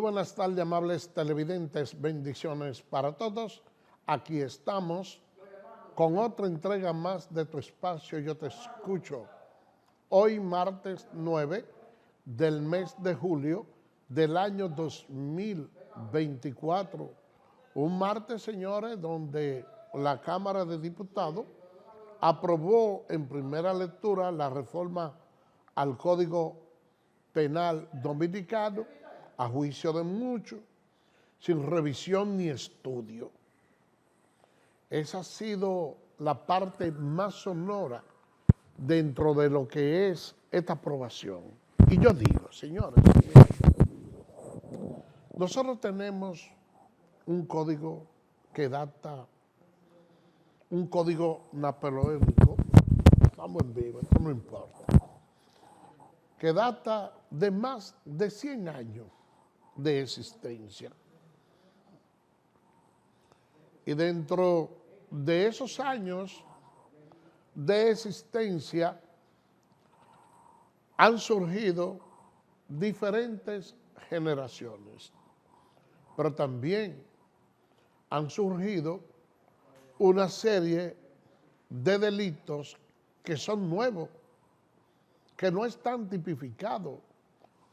buenas tardes, amables televidentes, bendiciones para todos. Aquí estamos con otra entrega más de tu espacio Yo Te Escucho. Hoy martes 9 del mes de julio del año 2024. Un martes, señores, donde la Cámara de Diputados aprobó en primera lectura la reforma al Código Penal Dominicano, a juicio de muchos, sin revisión ni estudio. Esa ha sido la parte más sonora dentro de lo que es esta aprobación. Y yo digo, señores, nosotros tenemos un código que data, un código napoleónico, estamos en vivo, esto no importa, que data de más de 100 años de existencia. Y dentro de esos años de existencia han surgido diferentes generaciones, pero también han surgido una serie de delitos que son nuevos, que no están tipificados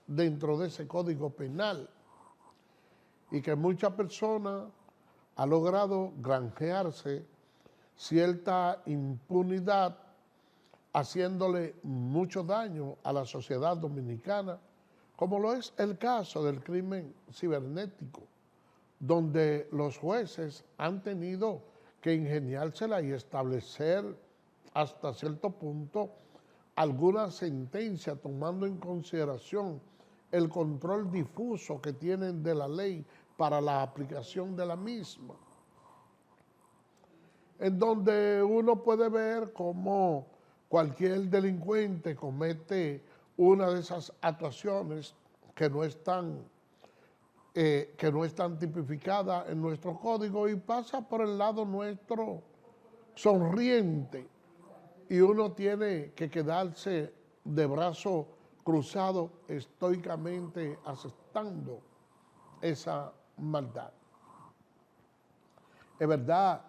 dentro de ese Código Penal y que muchas personas han logrado granjearse cierta impunidad, haciéndole mucho daño a la sociedad dominicana, como lo es el caso del crimen cibernético, donde los jueces han tenido que ingeniársela y establecer hasta cierto punto alguna sentencia, tomando en consideración el control difuso que tienen de la ley para la aplicación de la misma, en donde uno puede ver cómo cualquier delincuente comete una de esas actuaciones que no están tipificadas en nuestro código y pasa por el lado nuestro sonriente, y uno tiene que quedarse de brazo cruzado estoicamente aceptando esa maldad. Es verdad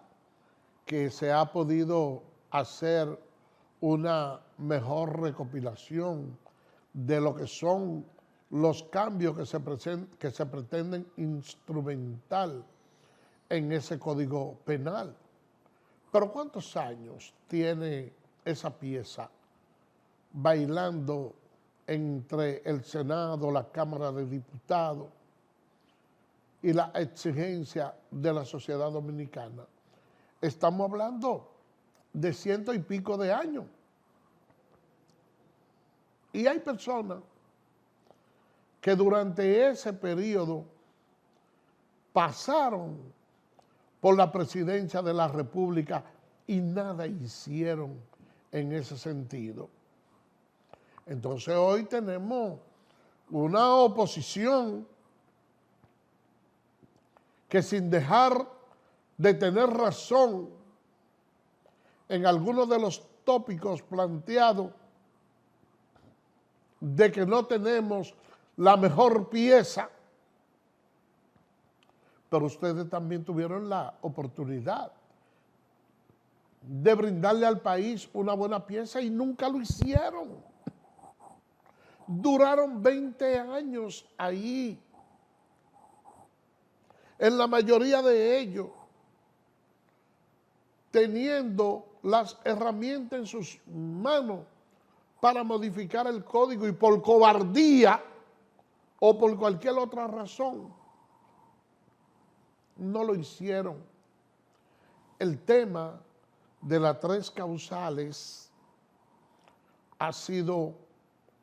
que se ha podido hacer una mejor recopilación de lo que son los cambios que se pretenden instrumentar en ese Código Penal. Pero ¿cuántos años tiene esa pieza bailando entre el Senado, la Cámara de Diputados y la exigencia de la sociedad dominicana? Estamos hablando de 100 y pico de años. Y hay personas que durante ese periodo pasaron por la presidencia de la República y nada hicieron en ese sentido. Entonces hoy tenemos una oposición que, sin dejar de tener razón en algunos de los tópicos planteados, de que no tenemos la mejor pieza, pero ustedes también tuvieron la oportunidad de brindarle al país una buena pieza y nunca lo hicieron. Duraron 20 años ahí, en la mayoría de ellos, teniendo las herramientas en sus manos para modificar el código, y por cobardía o por cualquier otra razón no lo hicieron. El tema de las 3 causales ha sido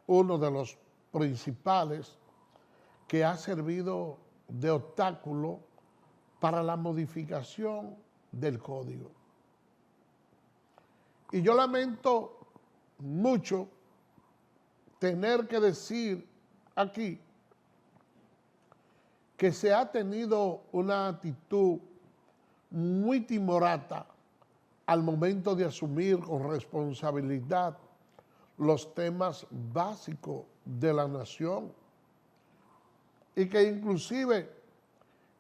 uno de los principales que ha servido de obstáculo para la modificación del código. Y yo lamento mucho tener que decir aquí que se ha tenido una actitud muy timorata al momento de asumir con responsabilidad los temas básicos de la nación. y que inclusive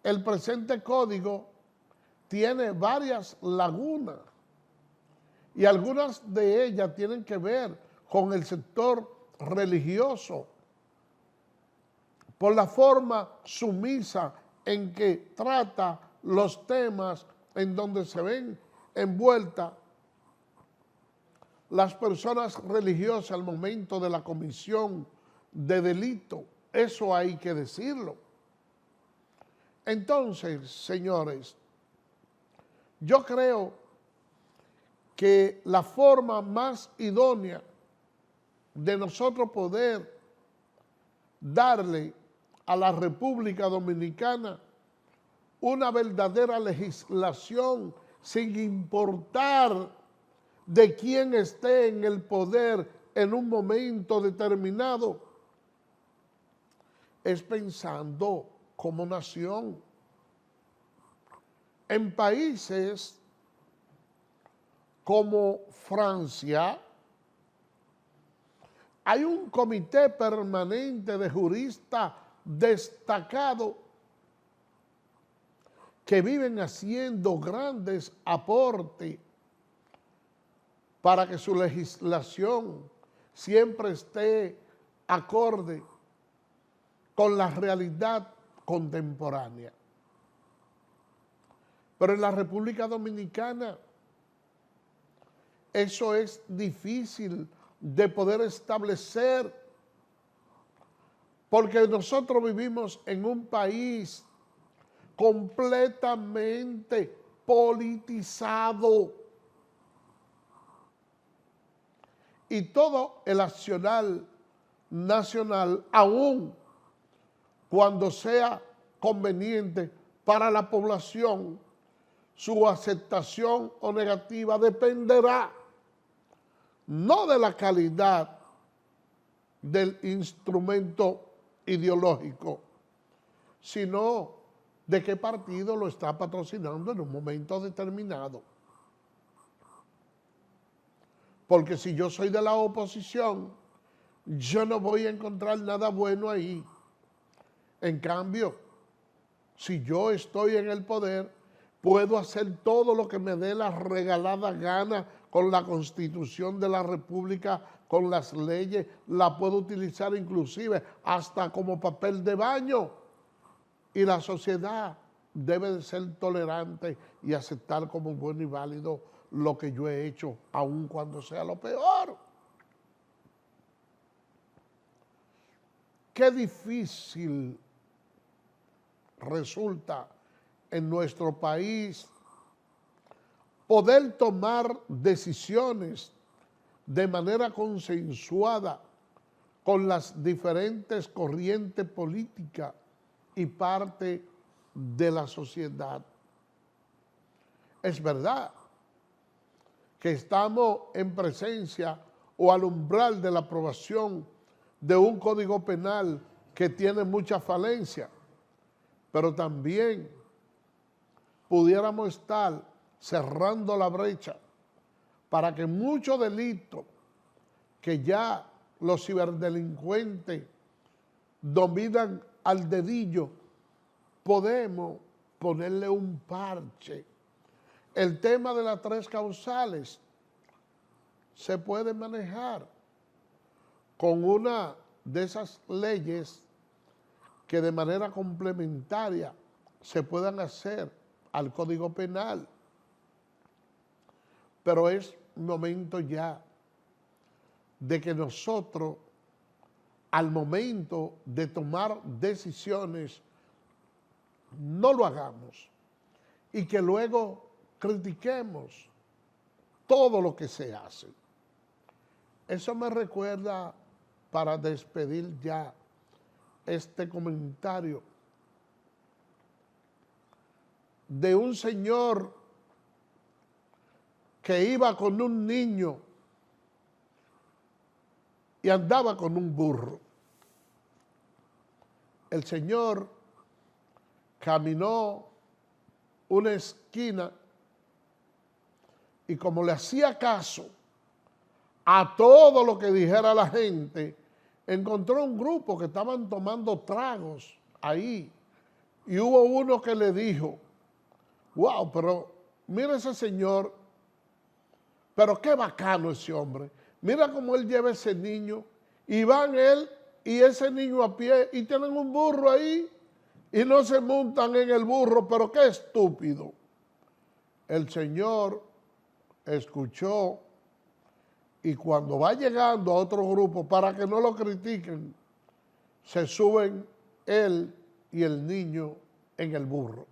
el presente código tiene varias lagunas y algunas de ellas tienen que ver con el sector religioso por la forma sumisa en que trata los temas en donde se ven envueltas las personas religiosas al momento de la comisión de delito. Eso hay que decirlo. Entonces, señores, yo creo que la forma más idónea de nosotros poder darle a la República Dominicana una verdadera legislación sin importar de quién esté en el poder en un momento determinado, es pensando como nación. En países como Francia, hay un comité permanente de juristas destacados que viven haciendo grandes aportes para que su legislación siempre esté acorde con la realidad contemporánea. Pero en la República Dominicana eso es difícil de poder establecer porque nosotros vivimos en un país completamente politizado y todo el accionar nacional, aún cuando sea conveniente para la población, su aceptación o negativa dependerá no de la calidad del instrumento ideológico, sino de qué partido lo está patrocinando en un momento determinado. Porque si yo soy de la oposición, yo no voy a encontrar nada bueno ahí. En cambio, si yo estoy en el poder, puedo hacer todo lo que me dé la regalada gana con la Constitución de la República, con las leyes, la puedo utilizar inclusive hasta como papel de baño. Y la sociedad debe de ser tolerante y aceptar como bueno y válido lo que yo he hecho, aun cuando sea lo peor. Qué difícil resulta en nuestro país poder tomar decisiones de manera consensuada con las diferentes corrientes políticas y parte de la sociedad. Es verdad que estamos en presencia o al umbral de la aprobación de un código penal que tiene mucha falencia, pero también pudiéramos estar cerrando la brecha para que muchos delitos que ya los ciberdelincuentes dominan al dedillo, podemos ponerle un parche. El tema de las 3 causales se puede manejar con una de esas leyes que de manera complementaria se puedan hacer al Código Penal. Pero es momento ya de que nosotros, al momento de tomar decisiones, no lo hagamos y que luego critiquemos todo lo que se hace. Eso me recuerda, para despedir ya este comentario, de un señor que iba con un niño y andaba con un burro. El señor caminó una esquina y como le hacía caso a todo lo que dijera la gente, encontró un grupo que estaban tomando tragos ahí. Y hubo uno que le dijo, wow, pero mira ese señor, pero qué bacano ese hombre. Mira cómo él lleva ese niño y van él y ese niño a pie y tienen un burro ahí y no se montan en el burro, pero qué estúpido. El Señor escuchó y cuando va llegando a otro grupo, para que no lo critiquen, se suben él y el niño en el burro.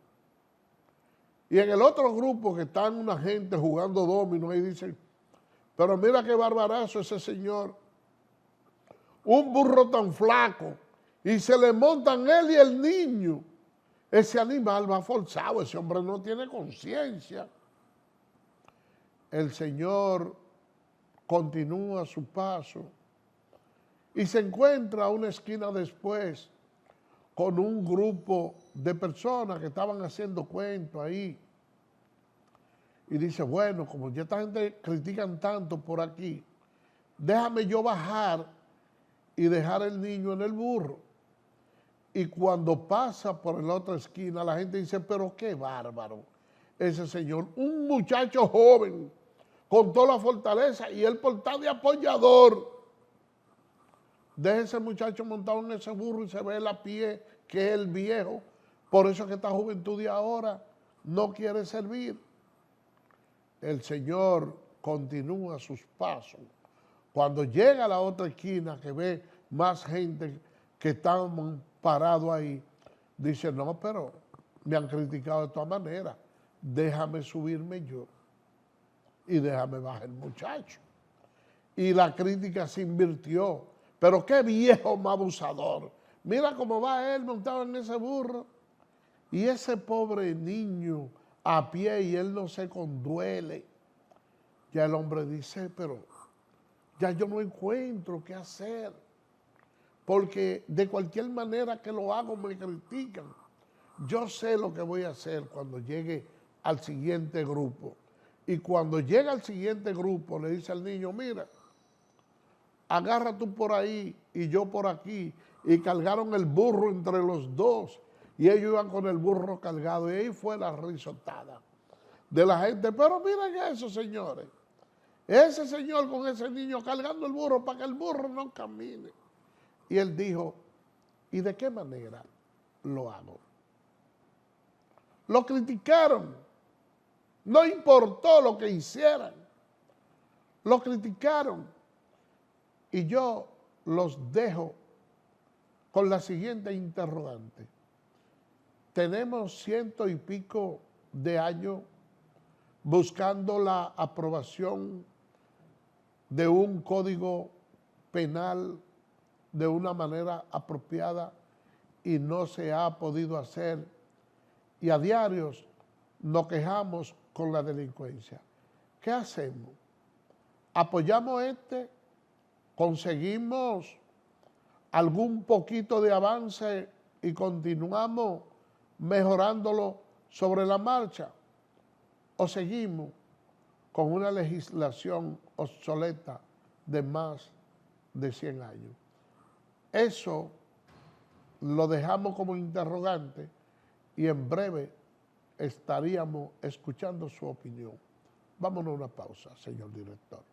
Y en el otro grupo que están una gente jugando dominó y dicen, pero mira qué barbarazo ese señor, un burro tan flaco, y se le montan él y el niño. Ese animal va forzado, ese hombre no tiene conciencia. El Señor continúa su paso y se encuentra a una esquina después con un grupo de personas que estaban haciendo cuentos ahí. Y dice, bueno, como ya esta gente critican tanto por aquí, déjame yo bajar y dejar el niño en el burro. Y cuando pasa por la otra esquina, la gente dice, pero qué bárbaro ese señor, un muchacho joven, con toda la fortaleza, y él por estar de apoyador. Deja ese muchacho montado en ese burro y se ve el a pie, que es el viejo. Por eso es que esta juventud de ahora no quiere servir. El Señor continúa sus pasos. Cuando llega a la otra esquina, que ve más gente que están parados ahí, dice, no, pero me han criticado de todas maneras, déjame subirme yo y déjame bajar el muchacho. Y la crítica se invirtió. Pero qué viejo más abusador. Mira cómo va él montado en ese burro. Y ese pobre niño a pie y él no se conduele. Ya el hombre dice, pero ya yo no encuentro qué hacer. Porque de cualquier manera que lo hago me critican. Yo sé lo que voy a hacer cuando llegue al siguiente grupo. Y cuando llega al siguiente grupo, le dice al niño, mira, agarra tú por ahí y yo por aquí. Y cargaron el burro entre los dos. Y ellos iban con el burro cargado. Y ahí fue la risotada de la gente. Pero miren eso, señores. Ese señor con ese niño cargando el burro para que el burro no camine. Y él dijo, ¿y de qué manera lo hago? Lo criticaron. No importó lo que hicieran. Lo criticaron. Y yo los dejo con la siguiente interrogante. Tenemos 100 y pico de años buscando la aprobación de un código penal de una manera apropiada y no se ha podido hacer. Y a diarios nos quejamos con la delincuencia. ¿Qué hacemos? ¿Apoyamos conseguimos algún poquito de avance y continuamos mejorándolo sobre la marcha? ¿O seguimos con una legislación obsoleta de más de 100 años? Eso lo dejamos como interrogante y en breve estaríamos escuchando su opinión. Vámonos a una pausa, señor director.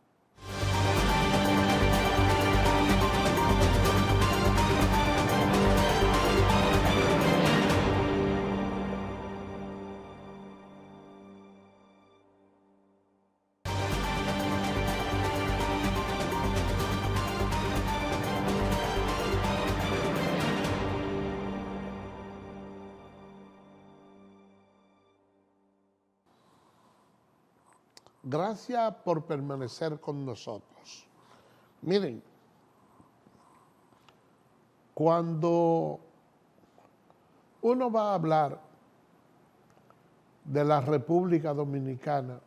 Gracias por permanecer con nosotros. Miren, cuando uno va a hablar de la República Dominicana,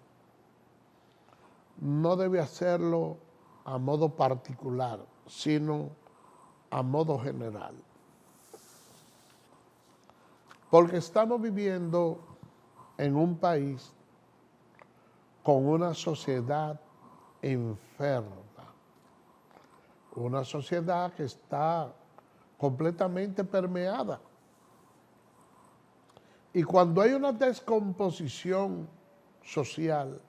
no debe hacerlo a modo particular, sino a modo general. Porque estamos viviendo en un país con una sociedad enferma, una sociedad que está completamente permeada Y cuando hay una descomposición social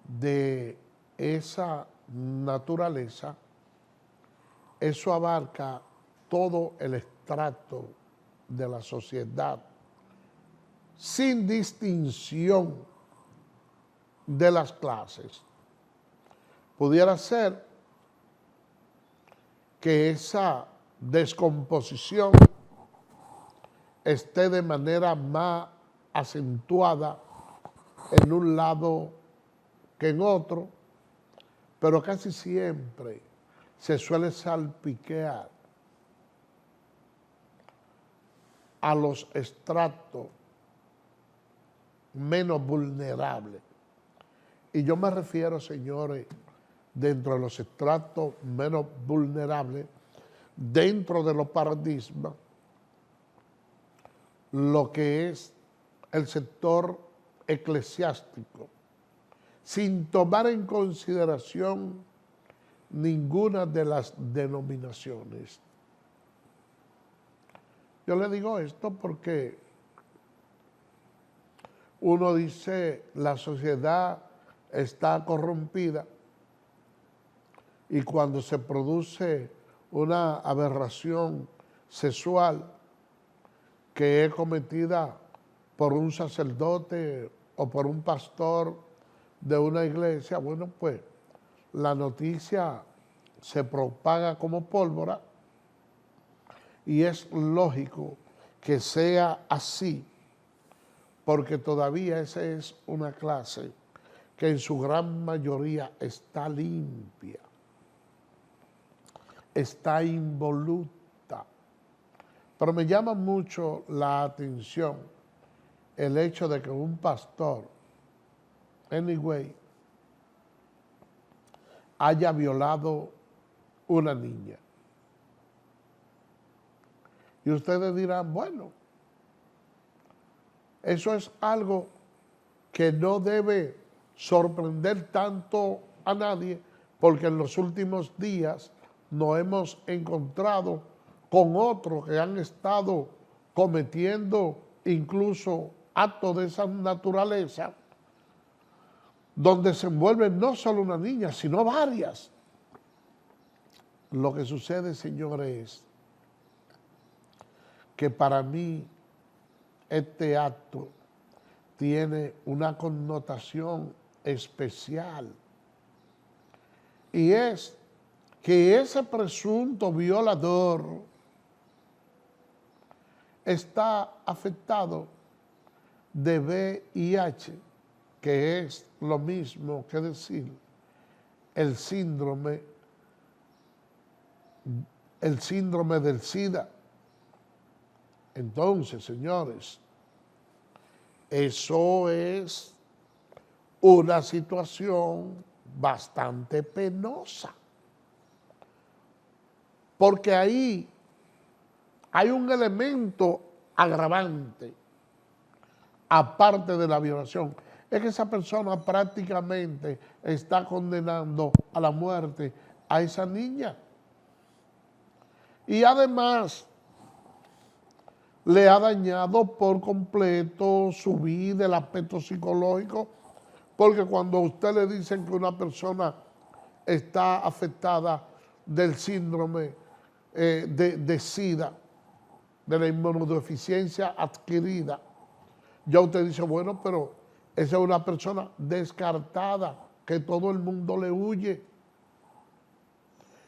de esa naturaleza, eso abarca todo el estrato de la sociedad, sin distinción de las clases. Pudiera ser que esa descomposición esté de manera más acentuada en un lado que en otro, pero casi siempre se suele salpiquear a los estratos menos vulnerables. Y yo me refiero, señores, dentro de los estratos menos vulnerables, dentro de los paradigmas, lo que es el sector eclesiástico, sin tomar en consideración ninguna de las denominaciones. Yo le digo esto porque uno dice la sociedad está corrompida y cuando se produce una aberración sexual que es cometida por un sacerdote o por un pastor de una iglesia, bueno, pues la noticia se propaga como pólvora y es lógico que sea así, porque todavía esa es una clase que en su gran mayoría está limpia, está involuta. Pero me llama mucho la atención el hecho de que un pastor, anyway, haya violado una niña. Y ustedes dirán, bueno, eso es algo que no debe sorprender tanto a nadie, porque en los últimos días nos hemos encontrado con otros que han estado cometiendo incluso actos de esa naturaleza, donde se envuelve no solo una niña, sino varias. Lo que sucede, señores, es que para mí este acto tiene una connotación especial, y es que ese presunto violador está afectado de VIH, que es lo mismo que decir el síndrome del SIDA. Entonces, señores, eso es una situación bastante penosa, porque ahí hay un elemento agravante, aparte de la violación, es que esa persona prácticamente está condenando a la muerte a esa niña. Y además le ha dañado por completo su vida, el aspecto psicológico, porque cuando a usted le dicen que una persona está afectada del síndrome de SIDA, de la inmunodeficiencia adquirida, ya usted dice, bueno, pero esa es una persona descartada, que todo el mundo le huye.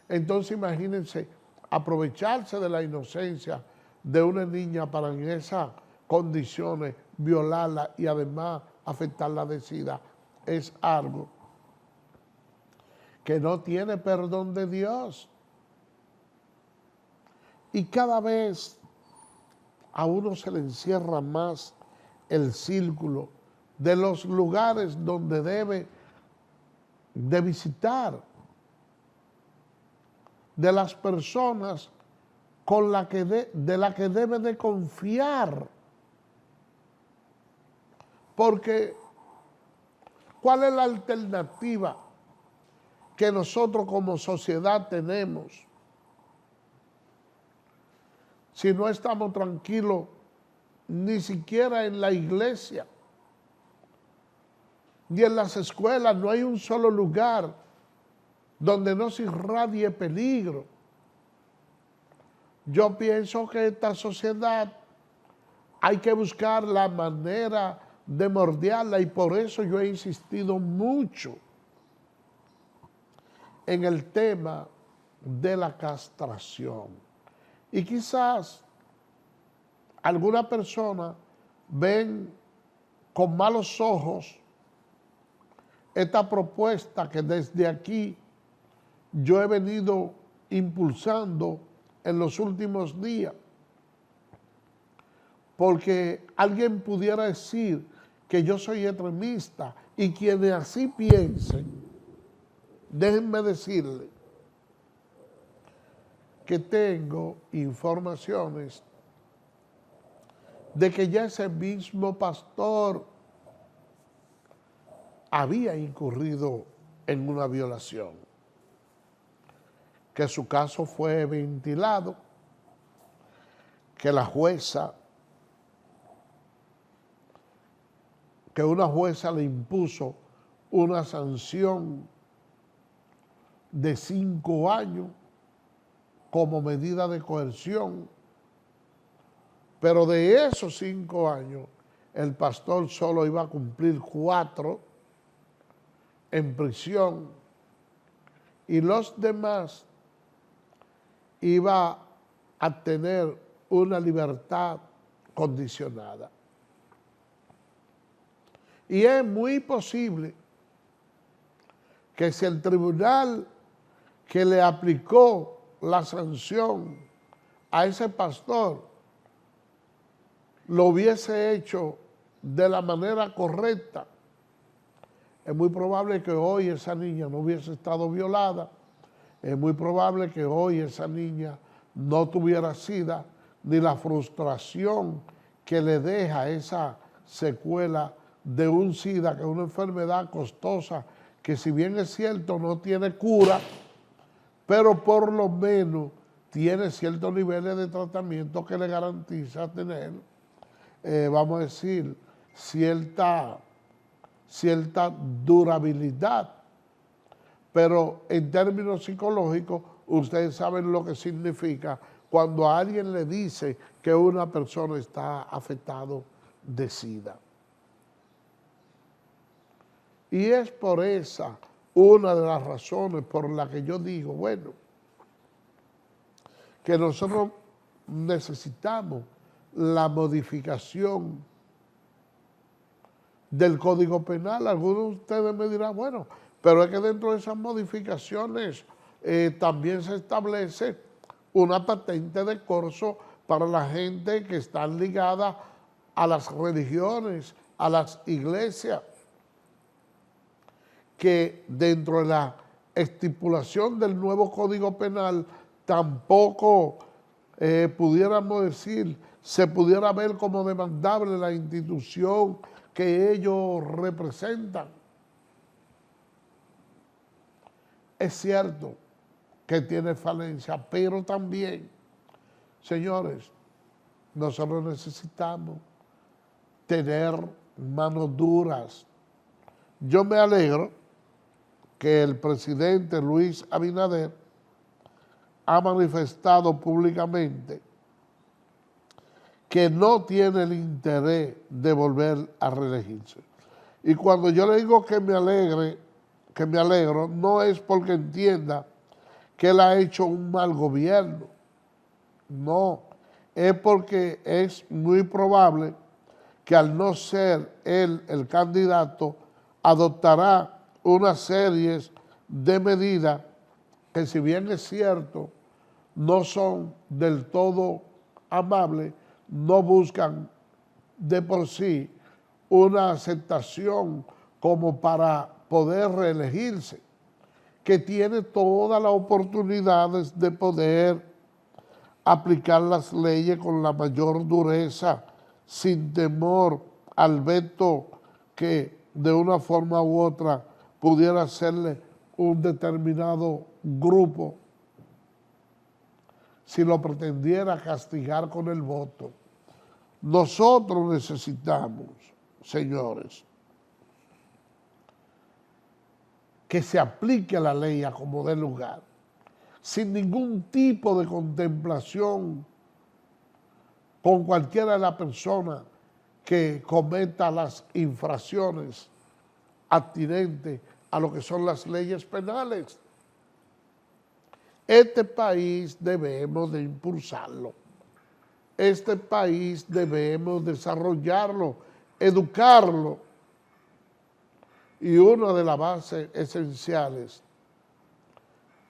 Entonces imagínense, aprovecharse de la inocencia de una niña para en esas condiciones violarla y además afectarla de SIDA, es algo que no tiene perdón de Dios. Y cada vez a uno se le encierra más el círculo de los lugares donde debe de visitar, de las personas con la que de la que debe de confiar. Porque, ¿cuál es la alternativa que nosotros como sociedad tenemos si no estamos tranquilos ni siquiera en la iglesia, ni en las escuelas. No hay un solo lugar donde no se irradie peligro. Yo pienso que esta sociedad hay que buscar la manera de moldearla, y por eso yo he insistido mucho en el tema de la castración. Y quizás alguna persona ven con malos ojos esta propuesta que desde aquí yo he venido impulsando en los últimos días, porque alguien pudiera decir que yo soy extremista, y quienes así piensen, déjenme decirle que tengo informaciones de que ya ese mismo pastor había incurrido en una violación, que su caso fue ventilado, que una jueza le impuso una sanción de 5 años como medida de coerción, pero de esos 5 años el pastor solo iba a cumplir 4 en prisión, y los demás iba a tener una libertad condicionada. Y es muy posible que si el tribunal que le aplicó la sanción a ese pastor lo hubiese hecho de la manera correcta, es muy probable que hoy esa niña no hubiese estado violada, es muy probable que hoy esa niña no tuviera SIDA, ni la frustración que le deja esa secuela de un SIDA, que es una enfermedad costosa, que si bien es cierto no tiene cura, pero por lo menos tiene ciertos niveles de tratamiento que le garantiza tener, vamos a decir, cierta durabilidad. Pero en términos psicológicos, ustedes saben lo que significa cuando a alguien le dice que una persona está afectado de SIDA. Y es por esa una de las razones por las que yo digo, bueno, que nosotros necesitamos la modificación del Código Penal. Algunos de ustedes me dirán, bueno, pero es que dentro de esas modificaciones también se establece una patente de corso para la gente que está ligada a las religiones, a las iglesias, que dentro de la estipulación del nuevo Código Penal tampoco pudiéramos decir, se pudiera ver como demandable la institución que ellos representan. Es cierto que tiene falencia, pero también, señores, nosotros necesitamos tener manos duras. Yo me alegro que el presidente Luis Abinader ha manifestado públicamente que no tiene el interés de volver a reelegirse. Y cuando yo le digo que me alegro, no es porque entienda que él ha hecho un mal gobierno. No, es porque es muy probable que al no ser él el candidato, adoptará una serie de medidas que, si bien es cierto, no son del todo amables, no buscan de por sí una aceptación como para poder reelegirse, que tiene todas las oportunidades de poder aplicar las leyes con la mayor dureza, sin temor al veto que de una forma u otra pudiera hacerle un determinado grupo si lo pretendiera castigar con el voto. Nosotros necesitamos, señores, que se aplique la ley a como dé lugar, sin ningún tipo de contemplación con cualquiera de las personas que cometa las infracciones atinentes a lo que son las leyes penales. Este país debemos de impulsarlo. Este país debemos desarrollarlo, educarlo. Y una de las bases esenciales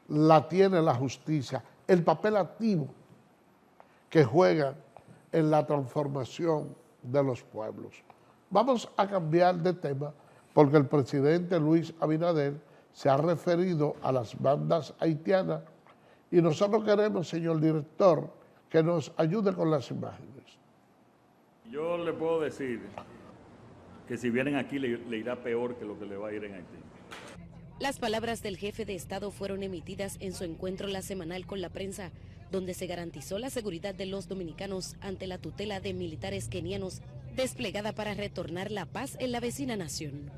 la tiene la justicia, el papel activo que juega en la transformación de los pueblos. Vamos a cambiar de tema porque el presidente Luis Abinader se ha referido a las bandas haitianas y nosotros queremos, señor director, que nos ayude con las imágenes. Yo le puedo decir que si vienen aquí le irá peor que lo que le va a ir en Haití. Las palabras del jefe de Estado fueron emitidas en su encuentro la semanal con la prensa, donde se garantizó la seguridad de los dominicanos ante la tutela de militares kenianos desplegada para retornar la paz en la vecina nación.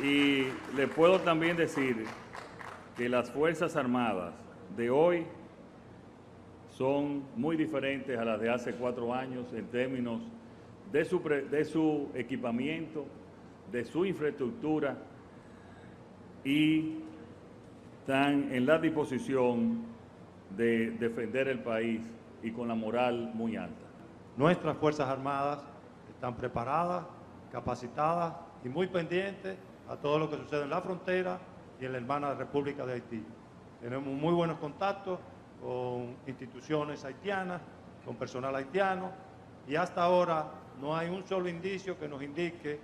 Y le puedo también decir que las Fuerzas Armadas de hoy son muy diferentes a las de hace 4 años en términos de su equipamiento, de su infraestructura, y están en la disposición de defender el país y con la moral muy alta. Nuestras Fuerzas Armadas están preparadas, capacitadas y muy pendientes a todo lo que sucede en la frontera y en la hermana República de Haití. Tenemos muy buenos contactos con instituciones haitianas, con personal haitiano, y hasta ahora no hay un solo indicio que nos indique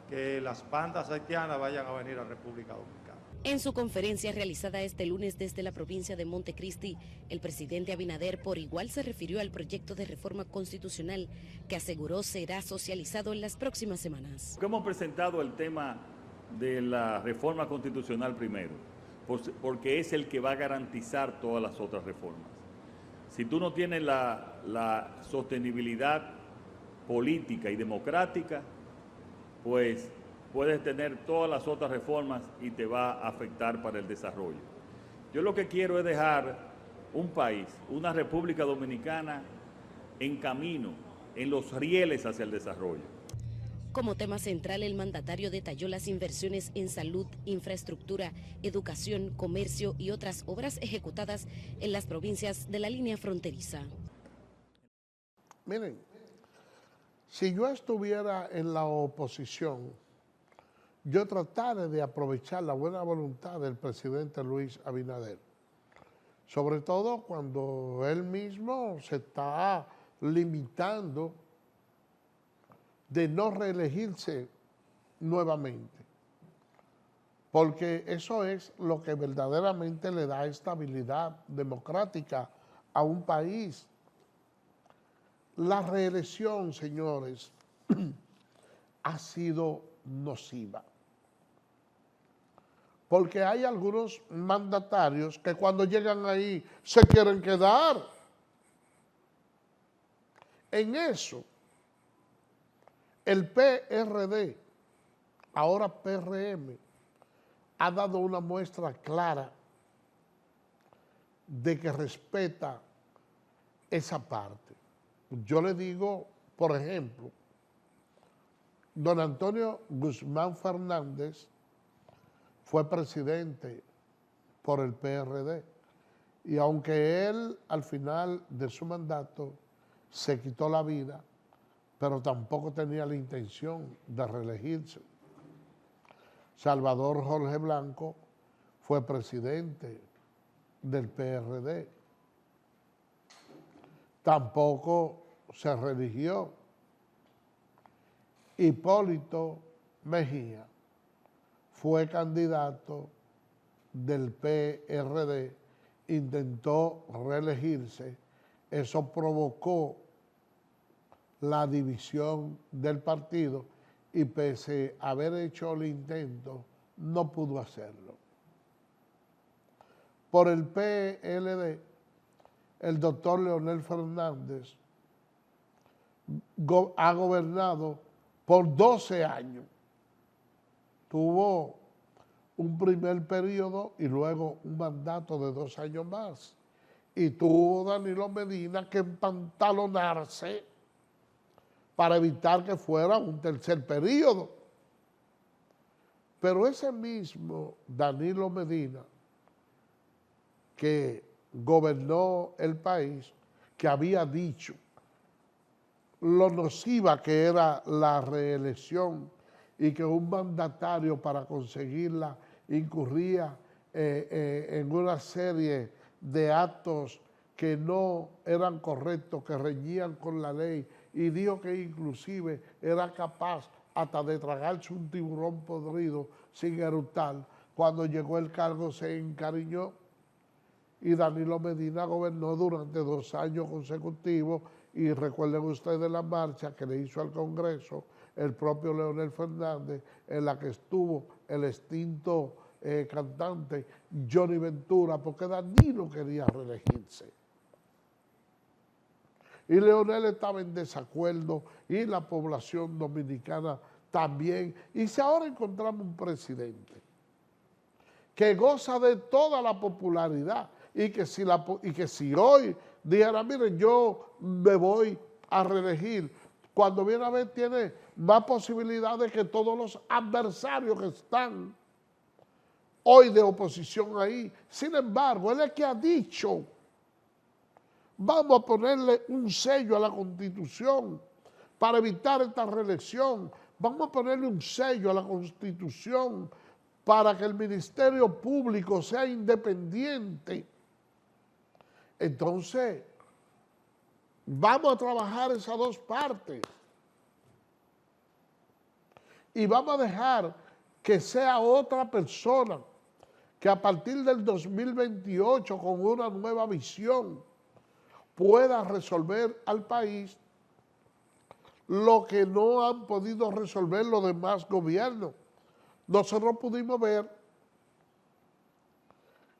que las bandas haitianas vayan a venir a República Dominicana. En su conferencia realizada este lunes desde la provincia de Montecristi, el presidente Abinader por igual se refirió al proyecto de reforma constitucional que aseguró será socializado en las próximas semanas. Hemos presentado el tema de la reforma constitucional primero, porque es el que va a garantizar todas las otras reformas. Si tú no tienes la sostenibilidad política y democrática, pues puedes tener todas las otras reformas y te va a afectar para el desarrollo. Yo lo que quiero es dejar un país, una República Dominicana en camino, en los rieles hacia el desarrollo. Como tema central, el mandatario detalló las inversiones en salud, infraestructura, educación, comercio y otras obras ejecutadas en las provincias de la línea fronteriza. Miren, si yo estuviera en la oposición, yo tratara de aprovechar la buena voluntad del presidente Luis Abinader, sobre todo cuando él mismo se está limitando de no reelegirse nuevamente, porque eso es lo que verdaderamente le da estabilidad democrática a un país. La reelección, señores, ha sido nociva, porque hay algunos mandatarios que cuando llegan ahí se quieren quedar. En eso, el PRD, ahora PRM, ha dado una muestra clara de que respeta esa parte. Yo le digo, por ejemplo, don Antonio Guzmán Fernández fue presidente por el PRD y aunque él al final de su mandato se quitó la vida, pero tampoco tenía la intención de reelegirse. Salvador Jorge Blanco fue presidente del PRD. Tampoco se reeligió. Hipólito Mejía fue candidato del PRD, intentó reelegirse. Eso provocó la división del partido y pese a haber hecho el intento, no pudo hacerlo. Por el PLD, el doctor Leonel Fernández ha gobernado por 12 años. Tuvo un primer periodo y luego un mandato de 2 años más. Y tuvo Danilo Medina que empantalonarse para evitar que fuera un tercer periodo. Pero ese mismo Danilo Medina, que gobernó el país, que había dicho lo nociva que era la reelección y que un mandatario para conseguirla incurría en una serie de actos que no eran correctos, que reñían con la ley, y dijo que inclusive era capaz hasta de tragarse un tiburón podrido sin eructar. Cuando llegó el cargo se encariñó y Danilo Medina gobernó durante 2 años consecutivos, y recuerden ustedes la marcha que le hizo al Congreso el propio Leonel Fernández, en la que estuvo el extinto cantante Johnny Ventura, porque Danilo quería reelegirse. Y Leonel estaba en desacuerdo, y la población dominicana también. Y si ahora encontramos un presidente que goza de toda la popularidad, y que si hoy dijera, miren, yo me voy a reelegir, cuando viene a ver tiene más posibilidades que todos los adversarios que están hoy de oposición ahí. Sin embargo, él es que ha dicho, vamos a ponerle un sello a la Constitución para evitar esta reelección, vamos a ponerle un sello a la Constitución para que el Ministerio Público sea independiente. Entonces, vamos a trabajar esas dos partes y vamos a dejar que sea otra persona que a partir del 2028, con una nueva visión, pueda resolver al país lo que no han podido resolver los demás gobiernos. Nosotros pudimos ver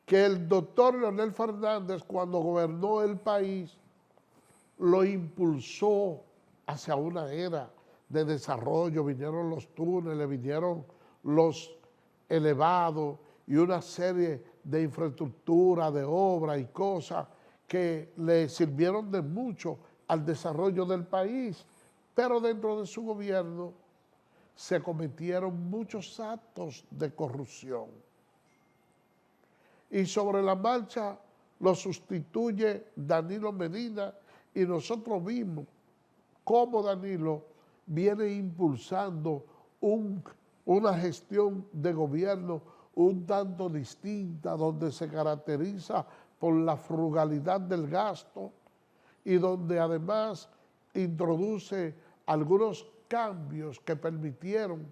que el doctor Leonel Fernández, cuando gobernó el país, lo impulsó hacia una era de desarrollo. Vinieron los túneles, vinieron los elevados y una serie de infraestructura, de obras y cosas que le sirvieron de mucho al desarrollo del país. Pero dentro de su gobierno se cometieron muchos actos de corrupción. Y sobre la marcha lo sustituye Danilo Medina, y nosotros vimos cómo Danilo viene impulsando una gestión de gobierno un tanto distinta, donde se caracteriza por la frugalidad del gasto y donde además introduce algunos cambios que permitieron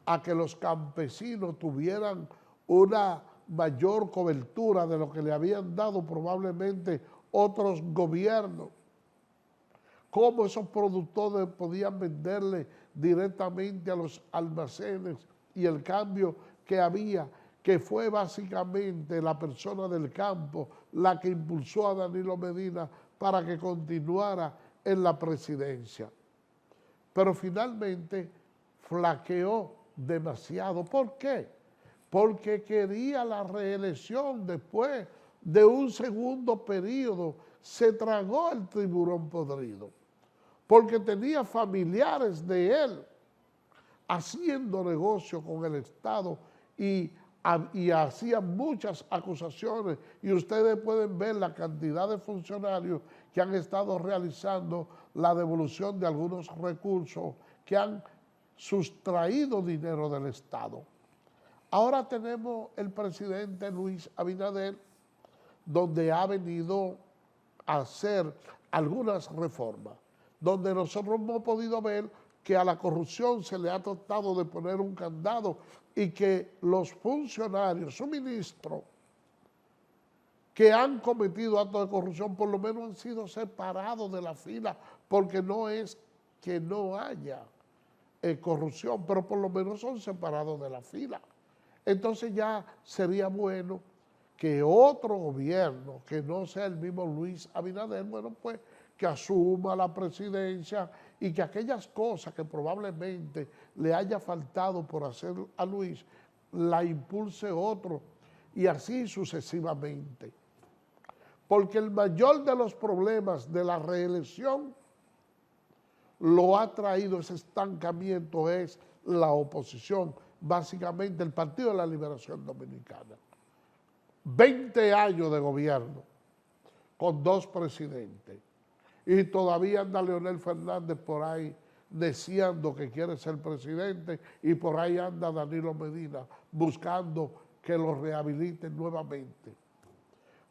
a que los campesinos tuvieran una mayor cobertura de lo que le habían dado probablemente otros gobiernos. Cómo esos productores podían venderle directamente a los almacenes, y el cambio que había, que fue básicamente la persona del campo la que impulsó a Danilo Medina para que continuara en la presidencia. Pero finalmente flaqueó demasiado. ¿Por qué? Porque quería la reelección después de un segundo periodo. Se tragó el tiburón podrido, porque tenía familiares de él haciendo negocio con el Estado y hacían muchas acusaciones, y ustedes pueden ver la cantidad de funcionarios que han estado realizando la devolución de algunos recursos, que han sustraído dinero del Estado. Ahora tenemos el presidente Luis Abinader, donde ha venido a hacer algunas reformas, donde nosotros hemos podido ver que a la corrupción se le ha tratado de poner un candado, y que los funcionarios, su ministro, que han cometido actos de corrupción, por lo menos han sido separados de la fila, porque no es que no haya corrupción, pero por lo menos son separados de la fila. Entonces ya sería bueno que otro gobierno, que no sea el mismo Luis Abinader, bueno, pues que asuma la presidencia y que aquellas cosas que probablemente le haya faltado por hacer a Luis, la impulse otro, y así sucesivamente. Porque el mayor de los problemas de la reelección lo ha traído ese estancamiento, es la oposición, básicamente el Partido de la Liberación Dominicana. 20 años de gobierno con 2 presidentes y todavía anda Leonel Fernández por ahí deseando que quiere ser presidente y por ahí anda Danilo Medina buscando que lo rehabiliten nuevamente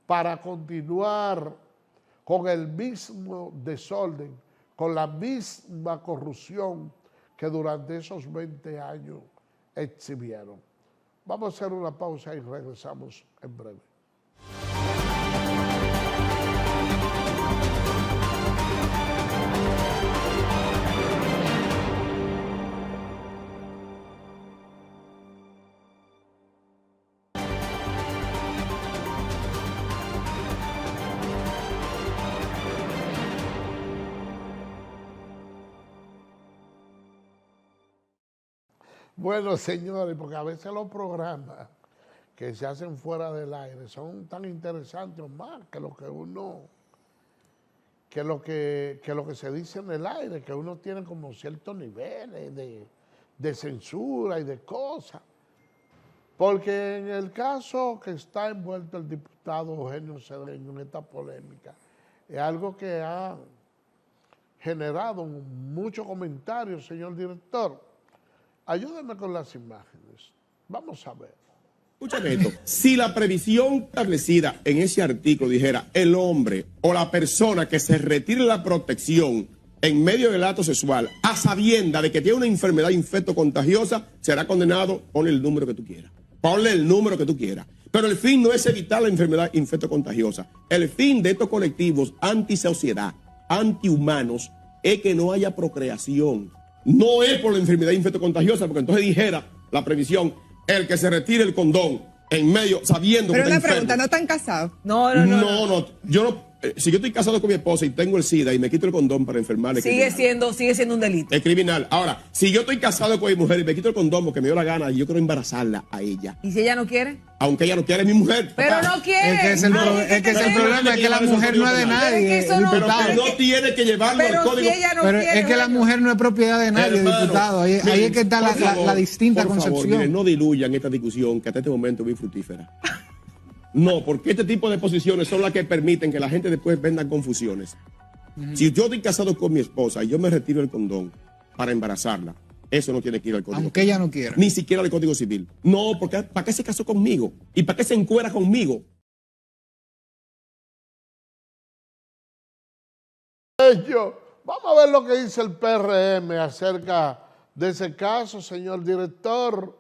para continuar con el mismo desorden, con la misma corrupción que durante esos 20 años exhibieron. Vamos a hacer una pausa y regresamos en breve. Bueno, señores, porque a veces los programas que se hacen fuera del aire son tan interesantes o más que lo que uno, que lo que se dice en el aire, que uno tiene como ciertos niveles de censura y de cosas. Porque en el caso que está envuelto el diputado Eugenio Cedeño en esta polémica, es algo que ha generado muchos comentarios, señor director. Ayúdame con las imágenes. Vamos a ver. Escúchame esto. Si la previsión establecida en ese artículo dijera el hombre o la persona que se retire la protección en medio del acto sexual a sabienda de que tiene una enfermedad infectocontagiosa, será condenado, ponle el número que tú quieras. Ponle el número que tú quieras. Pero el fin no es evitar la enfermedad infectocontagiosa. El fin de estos colectivos antisociedad, antihumanos, es que no haya procreación. No es por la enfermedad infectocontagiosa, porque entonces dijera la previsión, el que se retire el condón en medio, sabiendo pero que está enfermo. Pero una pregunta, ¿no están casados? No, yo no. Si yo estoy casado con mi esposa y tengo el SIDA y me quito el condón para enfermarle, sigue siendo un delito. Es criminal. Ahora, si yo estoy casado con mi mujer y me quito el condón porque me dio la gana y yo quiero embarazarla a ella. ¿Y si ella no quiere? Aunque ella no quiere, es mi mujer. Pero papá. no quiere. Es que es el problema, es que la mujer no es de nadie, Pero que no tiene que llevarlo al código. Si ella no pero quiere, es que la mujer no es propiedad de nadie, hermano, diputado. Ahí es que está la distinta por concepción. favor, miren, no diluyan esta discusión que hasta este momento es muy fructífera. No, porque este tipo de posiciones son las que permiten que la gente después venda confusiones. Si yo estoy casado con mi esposa y yo me retiro el condón para embarazarla, eso no tiene que ir al código. Aunque ella no quiera. Ni siquiera al código civil. No, porque ¿para qué se casó conmigo? ¿Y para qué se encuera conmigo? Vamos a ver lo que dice el PRM acerca de ese caso, señor director.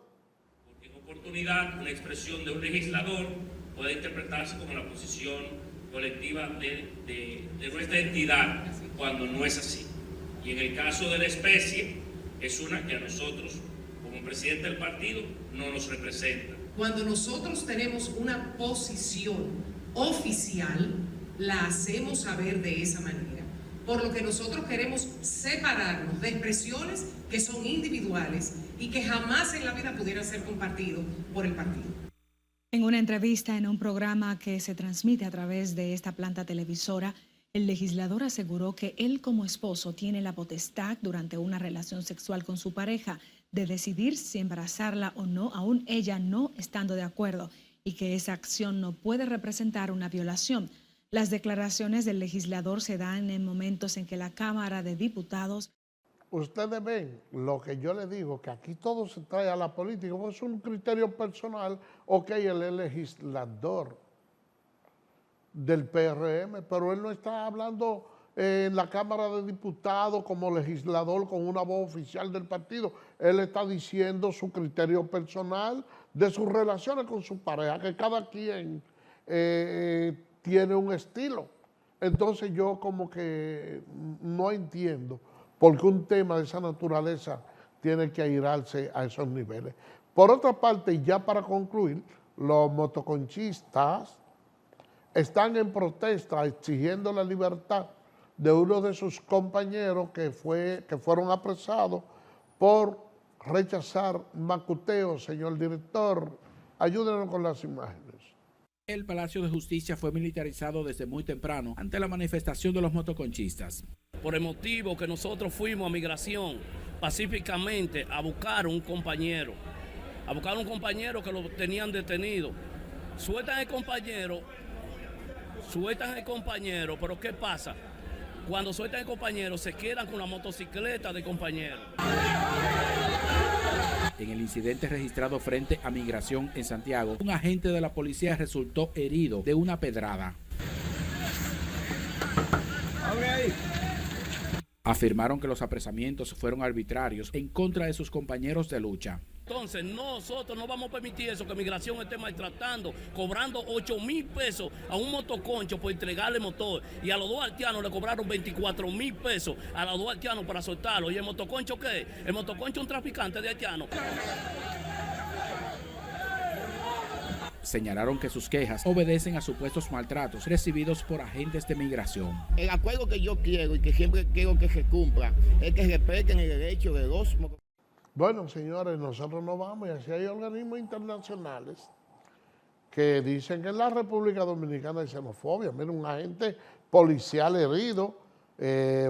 Porque en oportunidad, una expresión de un legislador puede interpretarse como la posición colectiva de nuestra entidad, cuando no es así. Y en el caso de la especie, es una que a nosotros, como presidente del partido, no nos representa. Cuando nosotros tenemos una posición oficial, la hacemos saber de esa manera. Por lo que nosotros queremos separarnos de expresiones que son individuales y que jamás en la vida pudieran ser compartidos por el partido. En una entrevista en un programa que se transmite a través de esta planta televisora, el legislador aseguró que él como esposo tiene la potestad durante una relación sexual con su pareja de decidir si embarazarla o no, aún ella no estando de acuerdo, y que esa acción no puede representar una violación. Las declaraciones del legislador se dan en momentos en que la Cámara de Diputados... Ustedes ven lo que yo les digo, que aquí todo se trae a la política, porque es un criterio personal. Ok, él es legislador del PRM, pero él no está hablando en la Cámara de Diputados como legislador con una voz oficial del partido. Él está diciendo su criterio personal de sus relaciones con su pareja, que cada quien tiene un estilo. Entonces yo como que no entiendo porque un tema de esa naturaleza tiene que airarse a esos niveles. Por otra parte, y ya para concluir, los motoconchistas están en protesta exigiendo la libertad de uno de sus compañeros que fueron apresados por rechazar macuteo. Señor director, ayúdenos con las imágenes. El Palacio de Justicia fue militarizado desde muy temprano ante la manifestación de los motoconchistas. Por el motivo que nosotros fuimos a migración pacíficamente a buscar un compañero que lo tenían detenido. Sueltan el compañero, pero ¿qué pasa? Cuando sueltan el compañero se quedan con la motocicleta del compañero. En el incidente registrado frente a Migración en Santiago, un agente de la policía resultó herido de una pedrada. Afirmaron que los apresamientos fueron arbitrarios en contra de sus compañeros de lucha. Entonces nosotros no vamos a permitir eso, que Migración esté maltratando, cobrando 8,000 pesos a un motoconcho por entregarle motor, y a los dos haitianos le cobraron 24,000 pesos a los dos haitianos para soltarlo. ¿Y el motoconcho qué? El motoconcho es un traficante de haitianos. Señalaron que sus quejas obedecen a supuestos maltratos recibidos por agentes de migración. El acuerdo que yo quiero y que siempre quiero que se cumpla es que respeten el derecho de los... Bueno, señores, nosotros no vamos, y así hay organismos internacionales que dicen que en la República Dominicana hay xenofobia. Mira, un agente policial herido,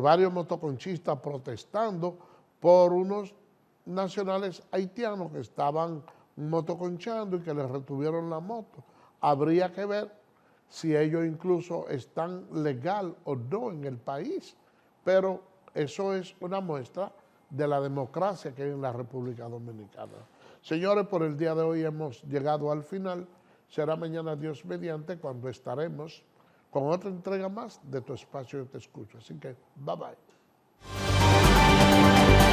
varios motoconchistas protestando por unos nacionales haitianos que estaban motoconchando y que les retuvieron la moto. Habría que ver si ellos incluso están legal o no en el país, pero eso es una muestra de la democracia que hay en la República Dominicana. Señores, por el día de hoy hemos llegado al final. Será mañana, Dios mediante, cuando estaremos con otra entrega más de Tu Espacio Yo Te Escucho. Así que, bye bye.